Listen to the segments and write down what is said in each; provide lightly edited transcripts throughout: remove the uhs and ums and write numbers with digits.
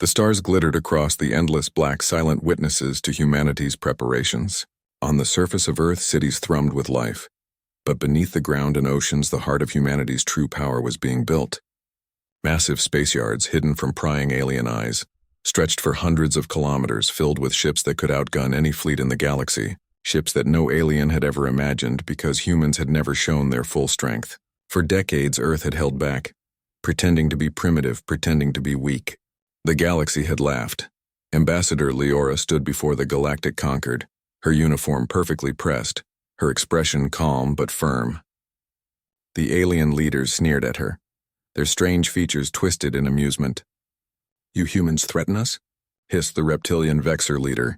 The stars glittered across the endless black silent witnesses to humanity's preparations. On the surface of Earth, cities thrummed with life. But beneath the ground and oceans, the heart of humanity's true power was being built. Massive space yards, hidden from prying alien eyes, stretched for hundreds of kilometers, filled with ships that could outgun any fleet in the galaxy, ships that no alien had ever imagined because humans had never shown their full strength. For decades, Earth had held back, pretending to be primitive, pretending to be weak. The galaxy had laughed. Ambassador Leora stood before the Galactic conquered, her uniform perfectly pressed, her expression calm but firm. The alien leaders sneered at her, their strange features twisted in amusement. "You humans threaten us?" hissed the reptilian Vexor leader,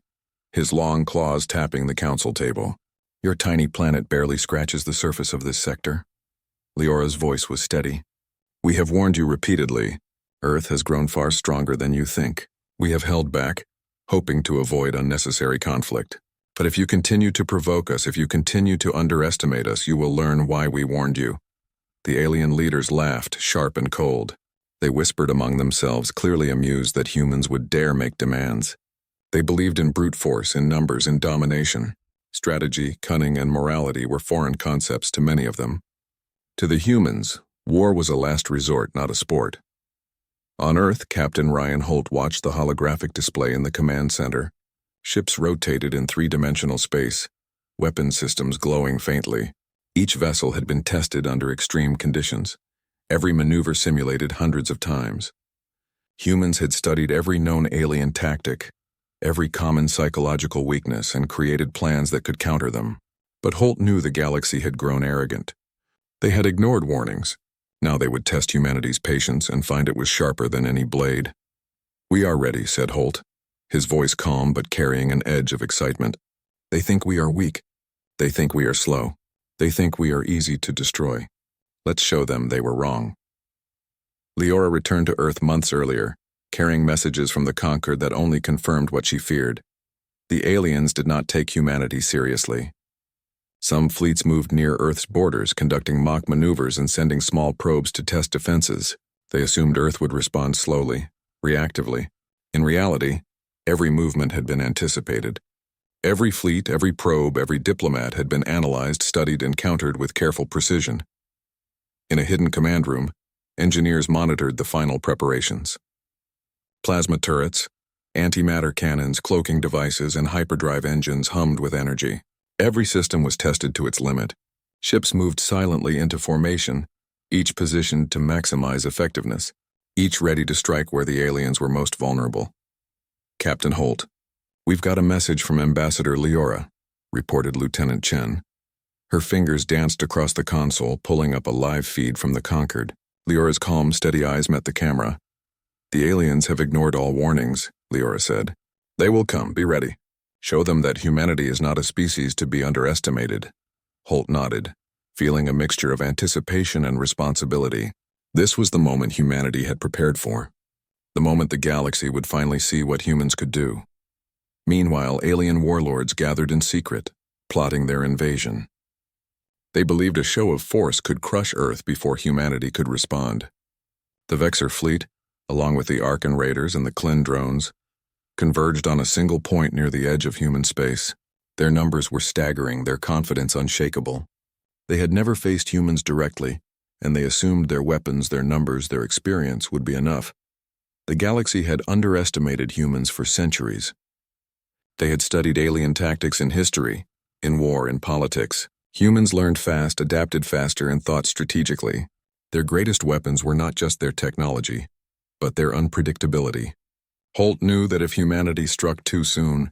his long claws tapping the council table. "Your tiny planet barely scratches the surface of this sector." Leora's voice was steady. "We have warned you repeatedly. Earth has grown far stronger than you think. We have held back, hoping to avoid unnecessary conflict. But if you continue to provoke us, if you continue to underestimate us, you will learn why we warned you." The alien leaders laughed, sharp and cold. They whispered among themselves, clearly amused that humans would dare make demands. They believed in brute force, in numbers, in domination. Strategy, cunning, and morality were foreign concepts to many of them. To the humans, war was a last resort, not a sport. On Earth, Captain Ryan Holt watched the holographic display in the command center. Ships rotated in three-dimensional space, weapon systems glowing faintly. Each vessel had been tested under extreme conditions, every maneuver simulated hundreds of times. Humans had studied every known alien tactic, every common psychological weakness, and created plans that could counter them. But Holt knew the galaxy had grown arrogant. They had ignored warnings. Now they would test humanity's patience and find it was sharper than any blade. "We are ready," said Holt, his voice calm but carrying an edge of excitement. "They think we are weak. They think we are slow. They think we are easy to destroy. Let's show them they were wrong." Leora returned to Earth months earlier, carrying messages from the Conquered that only confirmed what she feared. The aliens did not take humanity seriously. Some fleets moved near Earth's borders, conducting mock maneuvers and sending small probes to test defenses. They assumed Earth would respond slowly, reactively. In reality, every movement had been anticipated. Every fleet, every probe, every diplomat had been analyzed, studied, and countered with careful precision. In a hidden command room, engineers monitored the final preparations. Plasma turrets, antimatter cannons, cloaking devices, and hyperdrive engines hummed with energy. Every system was tested to its limit. Ships moved silently into formation, each positioned to maximize effectiveness, each ready to strike where the aliens were most vulnerable. "Captain Holt, we've got a message from Ambassador Leora," reported Lieutenant Chen. Her fingers danced across the console, pulling up a live feed from the Conquered. Leora's calm, steady eyes met the camera. "The aliens have ignored all warnings," Leora said. "They will come, be ready. Show them that humanity is not a species to be underestimated." Holt nodded, feeling a mixture of anticipation and responsibility. This was the moment humanity had prepared for. The moment the galaxy would finally see what humans could do. Meanwhile, alien warlords gathered in secret, plotting their invasion. They believed a show of force could crush Earth before humanity could respond. The Vexor fleet, along with the Arkan raiders and the Klin drones, converged on a single point near the edge of human space. Their numbers were staggering, their confidence unshakable. They had never faced humans directly, and they assumed their weapons, their numbers, their experience would be enough. The galaxy had underestimated humans for centuries. They had studied alien tactics in history, in war, in politics. Humans learned fast, adapted faster, and thought strategically. Their greatest weapons were not just their technology, but their unpredictability. Holt knew that if humanity struck too soon,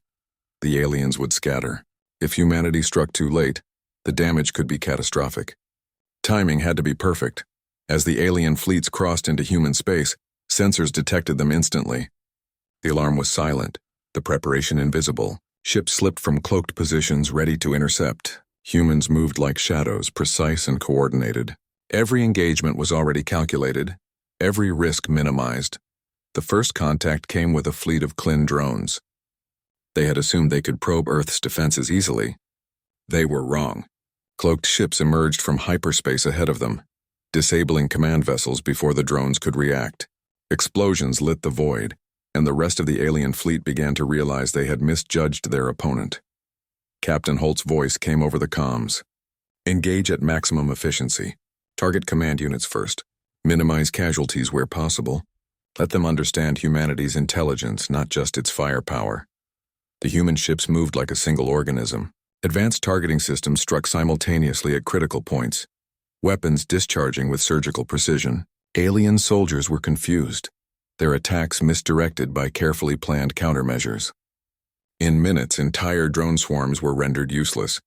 the aliens would scatter. If humanity struck too late, the damage could be catastrophic. Timing had to be perfect. As the alien fleets crossed into human space, sensors detected them instantly. The alarm was silent, the preparation invisible. Ships slipped from cloaked positions ready to intercept. Humans moved like shadows, precise and coordinated. Every engagement was already calculated, every risk minimized. The first contact came with a fleet of Klin drones. They had assumed they could probe Earth's defenses easily. They were wrong. Cloaked ships emerged from hyperspace ahead of them, disabling command vessels before the drones could react. Explosions lit the void, and the rest of the alien fleet began to realize they had misjudged their opponent. Captain Holt's voice came over the comms. Engage at maximum efficiency. Target command units first. Minimize casualties where possible. Let them understand humanity's intelligence, not just its firepower. The human ships moved like a single organism. Advanced targeting systems struck simultaneously at critical points, weapons discharging with surgical precision. Alien soldiers were confused, their attacks misdirected by carefully planned countermeasures. In minutes, entire drone swarms were rendered useless,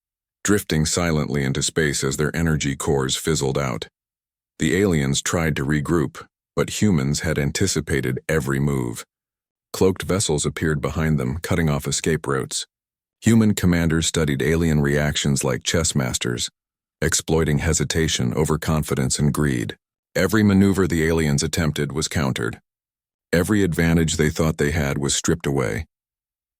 drifting silently into space as their energy cores fizzled out. The aliens tried to regroup, but humans had anticipated every move. Cloaked vessels appeared behind them, cutting off escape routes. Human commanders studied alien reactions like chess masters, exploiting hesitation, overconfidence, and greed. Every maneuver the aliens attempted was countered. Every advantage they thought they had was stripped away.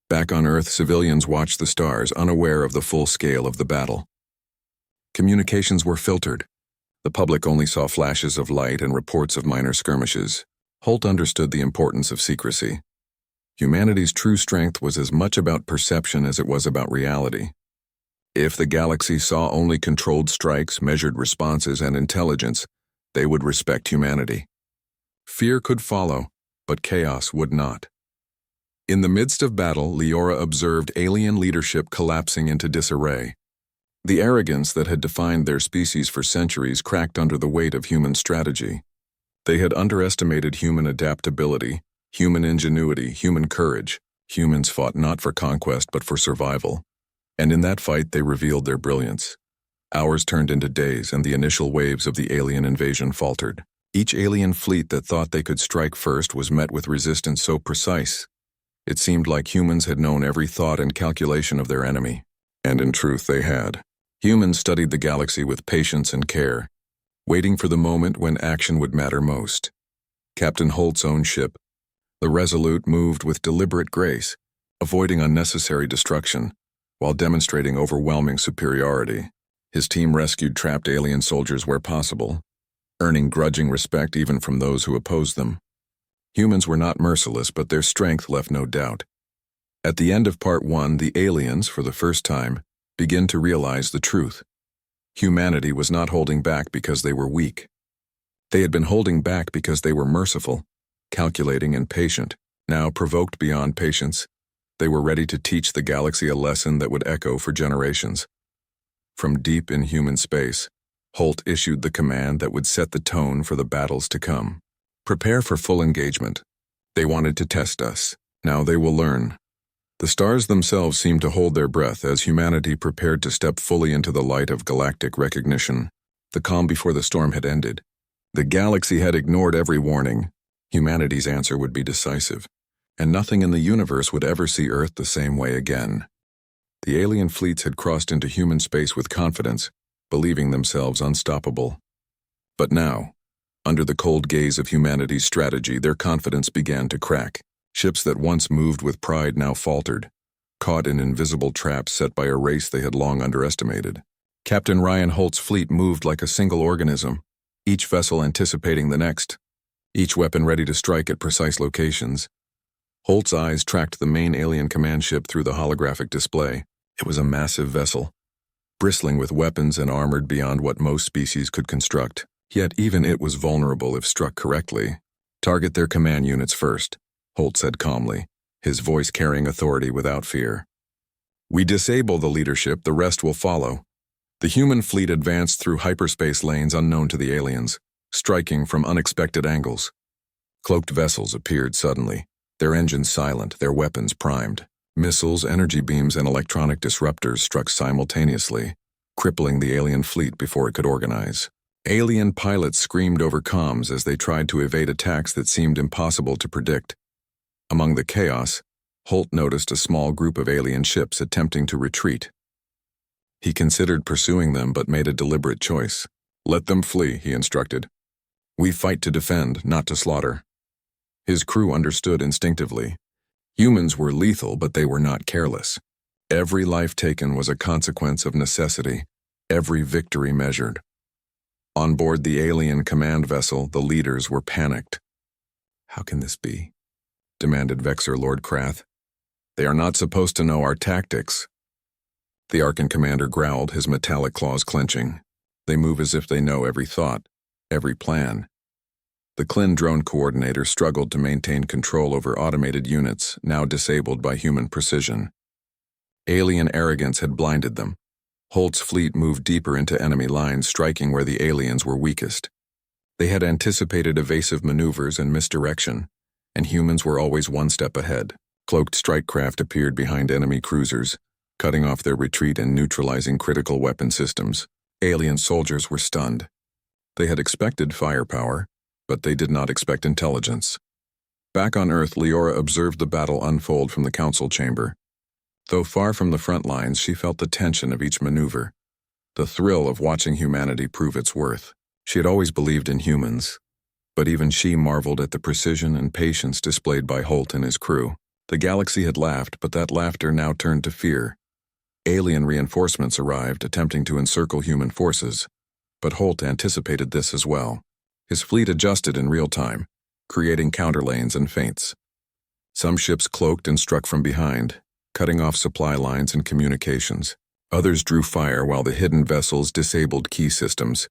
Back on Earth, civilians watched the stars, unaware of the full scale of the battle. Communications were filtered. The public only saw flashes of light and reports of minor skirmishes. Holt understood the importance of secrecy. Humanity's true strength was as much about perception as it was about reality. If the galaxy saw only controlled strikes, measured responses, and intelligence, they would respect humanity. Fear could follow, but chaos would not. In the midst of battle, Leora observed alien leadership collapsing into disarray. The arrogance that had defined their species for centuries cracked under the weight of human strategy. They had underestimated human adaptability, human ingenuity, human courage. Humans fought not for conquest but for survival. And in that fight they revealed their brilliance. Hours turned into days, and the initial waves of the alien invasion faltered. Each alien fleet that thought they could strike first was met with resistance so precise. It seemed like humans had known every thought and calculation of their enemy. And in truth they had. Humans studied the galaxy with patience and care, waiting for the moment when action would matter most. Captain Holt's own ship, the Resolute, moved with deliberate grace, avoiding unnecessary destruction, while demonstrating overwhelming superiority. His team rescued trapped alien soldiers where possible, earning grudging respect even from those who opposed them. Humans were not merciless, but their strength left no doubt. At the end of Part 1, the aliens, for the first time, began to realize the truth. Humanity was not holding back because they were weak. They had been holding back because they were merciful, calculating, and patient. Now, provoked beyond patience, they were ready to teach the galaxy a lesson that would echo for generations. From deep in human space, Holt issued the command that would set the tone for the battles to come. Prepare for full engagement. They wanted to test us. Now they will learn. The stars themselves seemed to hold their breath as humanity prepared to step fully into the light of galactic recognition. The calm before the storm had ended. The galaxy had ignored every warning. Humanity's answer would be decisive, and nothing in the universe would ever see Earth the same way again. The alien fleets had crossed into human space with confidence, believing themselves unstoppable. But now, under the cold gaze of humanity's strategy, their confidence began to crack. Ships that once moved with pride now faltered, caught in invisible traps set by a race they had long underestimated. Captain Ryan Holt's fleet moved like a single organism, each vessel anticipating the next, each weapon ready to strike at precise locations. Holt's eyes tracked the main alien command ship through the holographic display. It was a massive vessel, bristling with weapons and armored beyond what most species could construct. Yet even it was vulnerable if struck correctly. Target their command units first, Holt said calmly, his voice carrying authority without fear. We disable the leadership, the rest will follow. The human fleet advanced through hyperspace lanes unknown to the aliens, striking from unexpected angles. Cloaked vessels appeared suddenly, their engines silent, their weapons primed. Missiles, energy beams, and electronic disruptors struck simultaneously, crippling the alien fleet before it could organize. Alien pilots screamed over comms as they tried to evade attacks that seemed impossible to predict. Among the chaos, Holt noticed a small group of alien ships attempting to retreat. He considered pursuing them but made a deliberate choice. Let them flee, he instructed. We fight to defend, not to slaughter. His crew understood instinctively. Humans were lethal, but they were not careless. Every life taken was a consequence of necessity, every victory measured. On board the alien command vessel, the leaders were panicked. How can this be? demanded Vexor Lord Krath. "They are not supposed to know our tactics." The Archon commander growled, his metallic claws clenching. "They move as if they know every thought, every plan." The Klin drone coordinator struggled to maintain control over automated units, now disabled by human precision. Alien arrogance had blinded them. Holt's fleet moved deeper into enemy lines, striking where the aliens were weakest. They had anticipated evasive maneuvers and misdirection, and humans were always one step ahead. Cloaked strike craft appeared behind enemy cruisers, cutting off their retreat and neutralizing critical weapon systems. Alien soldiers were stunned. They had expected firepower, but they did not expect intelligence. Back on Earth, Leora observed the battle unfold from the council chamber. Though far from the front lines, she felt the tension of each maneuver, the thrill of watching humanity prove its worth. She had always believed in humans, but even she marveled at the precision and patience displayed by Holt and his crew. The galaxy had laughed, but that laughter now turned to fear. Alien reinforcements arrived, attempting to encircle human forces, but Holt anticipated this as well. His fleet adjusted in real time, creating counterlanes and feints. Some ships cloaked and struck from behind, cutting off supply lines and communications. Others drew fire while the hidden vessels disabled key systems.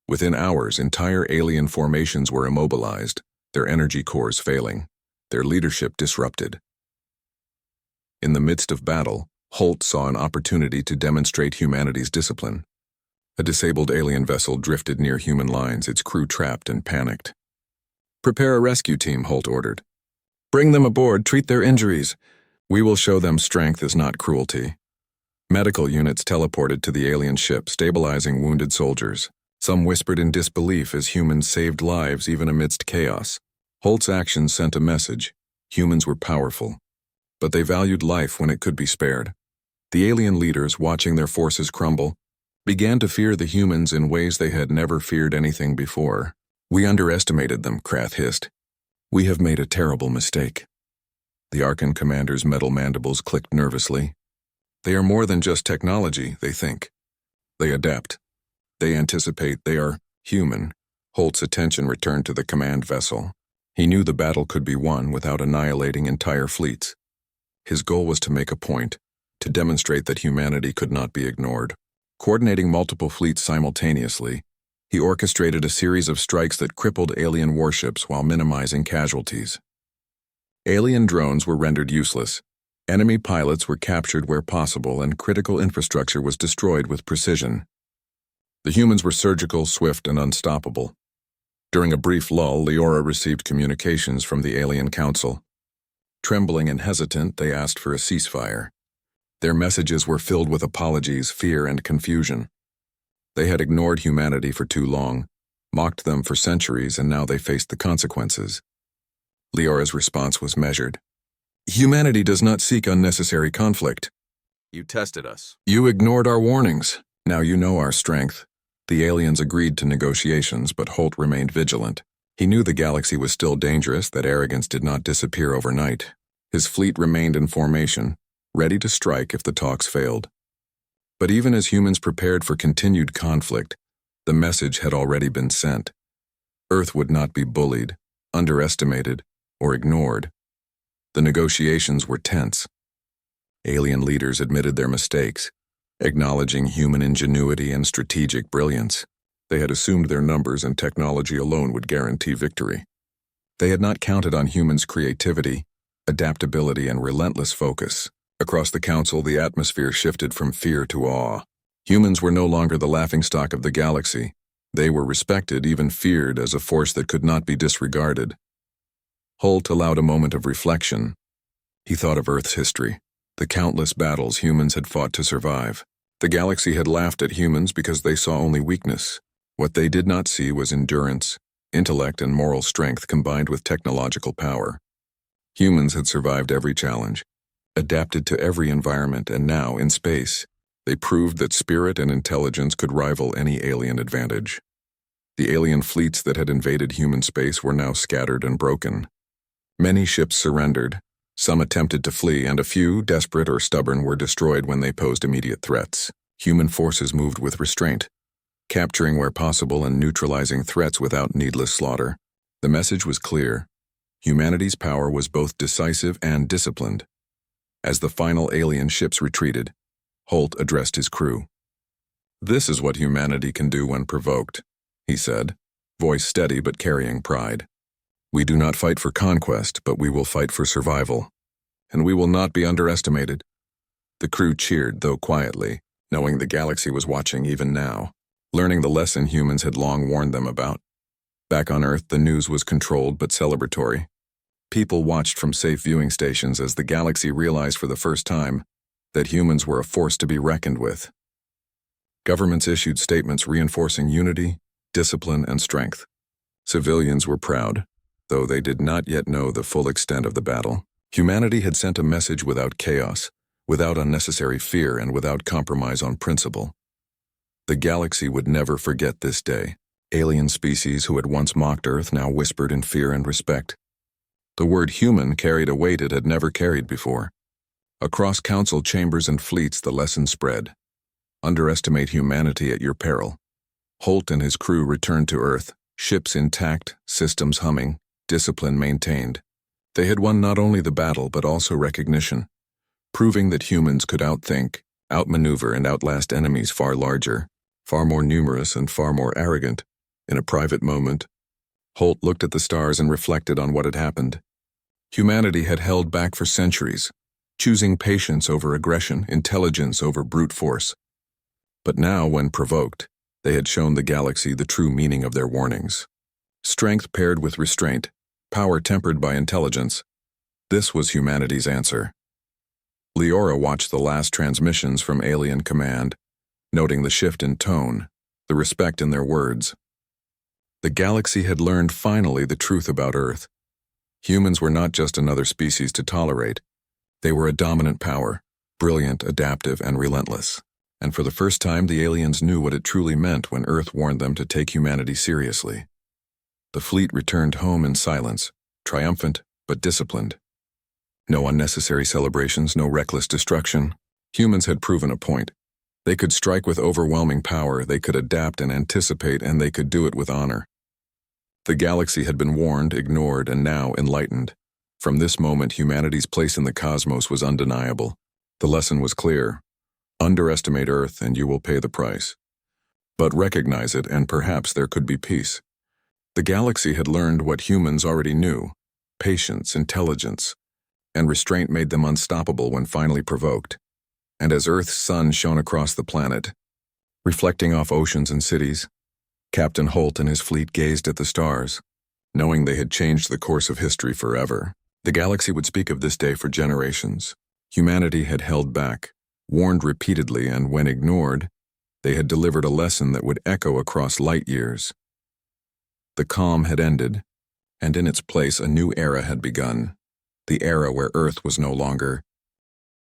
Within hours, entire alien formations were immobilized, their energy cores failing, their leadership disrupted. In the midst of battle, Holt saw an opportunity to demonstrate humanity's discipline. A disabled alien vessel drifted near human lines, its crew trapped and panicked. "Prepare a rescue team," Holt ordered. "Bring them aboard, treat their injuries. We will show them strength is not cruelty." Medical units teleported to the alien ship, stabilizing wounded soldiers. Some whispered in disbelief as humans saved lives even amidst chaos. Holt's actions sent a message. Humans were powerful, but they valued life when it could be spared. The alien leaders, watching their forces crumble, began to fear the humans in ways they had never feared anything before. "We underestimated them," Krath hissed. "We have made a terrible mistake." The Archon commander's metal mandibles clicked nervously. They are more than just technology, they think. They adapt. They anticipate. They are human. Holt's attention returned to the command vessel. He knew the battle could be won without annihilating entire fleets. His goal was to make a point, to demonstrate that humanity could not be ignored. Coordinating multiple fleets simultaneously, he orchestrated a series of strikes that crippled alien warships while minimizing casualties. Alien drones were rendered useless. Enemy pilots were captured where possible, and critical infrastructure was destroyed with precision. The humans were surgical, swift, and unstoppable. During a brief lull, Leora received communications from the Alien Council. Trembling and hesitant, they asked for a ceasefire. Their messages were filled with apologies, fear, and confusion. They had ignored humanity for too long, mocked them for centuries, and now they faced the consequences. Leora's response was measured. "Humanity does not seek unnecessary conflict. You tested us. You ignored our warnings. Now you know our strength." The aliens agreed to negotiations, but Holt remained vigilant. He knew the galaxy was still dangerous, that arrogance did not disappear overnight. His fleet remained in formation, ready to strike if the talks failed. But even as humans prepared for continued conflict, the message had already been sent. Earth would not be bullied, underestimated, or ignored. The negotiations were tense. Alien leaders admitted their mistakes, acknowledging human ingenuity and strategic brilliance. They had assumed their numbers and technology alone would guarantee victory. They had not counted on humans' creativity, adaptability, and relentless focus. Across the council, the atmosphere shifted from fear to awe. Humans were no longer the laughingstock of the galaxy. They were respected, even feared, as a force that could not be disregarded. Holt allowed a moment of reflection. He thought of Earth's history, the countless battles humans had fought to survive. The galaxy had laughed at humans because they saw only weakness. What they did not see was endurance, intellect, and moral strength combined with technological power. Humans had survived every challenge, adapted to every environment, and now, in space, they proved that spirit and intelligence could rival any alien advantage. The alien fleets that had invaded human space were now scattered and broken. Many ships surrendered, some attempted to flee, and a few, desperate or stubborn, were destroyed when they posed immediate threats. Human forces moved with restraint, capturing where possible and neutralizing threats without needless slaughter. The message was clear. Humanity's power was both decisive and disciplined. As the final alien ships retreated, Holt addressed his crew. "This is what humanity can do when provoked," he said, voice steady but carrying pride. "We do not fight for conquest, but we will fight for survival. And we will not be underestimated." The crew cheered, though quietly, knowing the galaxy was watching even now, learning the lesson humans had long warned them about. Back on Earth, the news was controlled but celebratory. People watched from safe viewing stations as the galaxy realized for the first time that humans were a force to be reckoned with. Governments issued statements reinforcing unity, discipline, and strength. Civilians were proud, though they did not yet know the full extent of the battle. Humanity had sent a message without chaos, without unnecessary fear, and without compromise on principle. The galaxy would never forget this day. Alien species who had once mocked Earth now whispered in fear and respect. The word human carried a weight it had never carried before. Across council chambers and fleets, the lesson spread. Underestimate humanity at your peril. Holt and his crew returned to Earth, ships intact, systems humming, discipline maintained. They had won not only the battle but also recognition, proving that humans could outthink, outmaneuver, and outlast enemies far larger, far more numerous, and far more arrogant. In a private moment, Holt looked at the stars and reflected on what had happened. Humanity had held back for centuries, choosing patience over aggression, intelligence over brute force. But now, when provoked, they had shown the galaxy the true meaning of their warnings. Strength paired with restraint, power tempered by intelligence. This was humanity's answer. Leora watched the last transmissions from Alien Command, noting the shift in tone, the respect in their words. The galaxy had learned finally the truth about Earth. Humans were not just another species to tolerate. They were a dominant power, brilliant, adaptive, and relentless. And for the first time, the aliens knew what it truly meant when Earth warned them to take humanity seriously. The fleet returned home in silence, triumphant but disciplined. No unnecessary celebrations, no reckless destruction. Humans had proven a point. They could strike with overwhelming power, they could adapt and anticipate, and they could do it with honor. The galaxy had been warned, ignored, and now enlightened. From this moment, humanity's place in the cosmos was undeniable. The lesson was clear. Underestimate Earth and you will pay the price. But recognize it and perhaps there could be peace. The galaxy had learned what humans already knew. Patience, intelligence, and restraint made them unstoppable when finally provoked. And as Earth's sun shone across the planet, reflecting off oceans and cities, Captain Holt and his fleet gazed at the stars, knowing they had changed the course of history forever. The galaxy would speak of this day for generations. Humanity had held back, warned repeatedly, and when ignored, they had delivered a lesson that would echo across light years. The calm had ended, and in its place a new era had begun. The era where Earth was no longer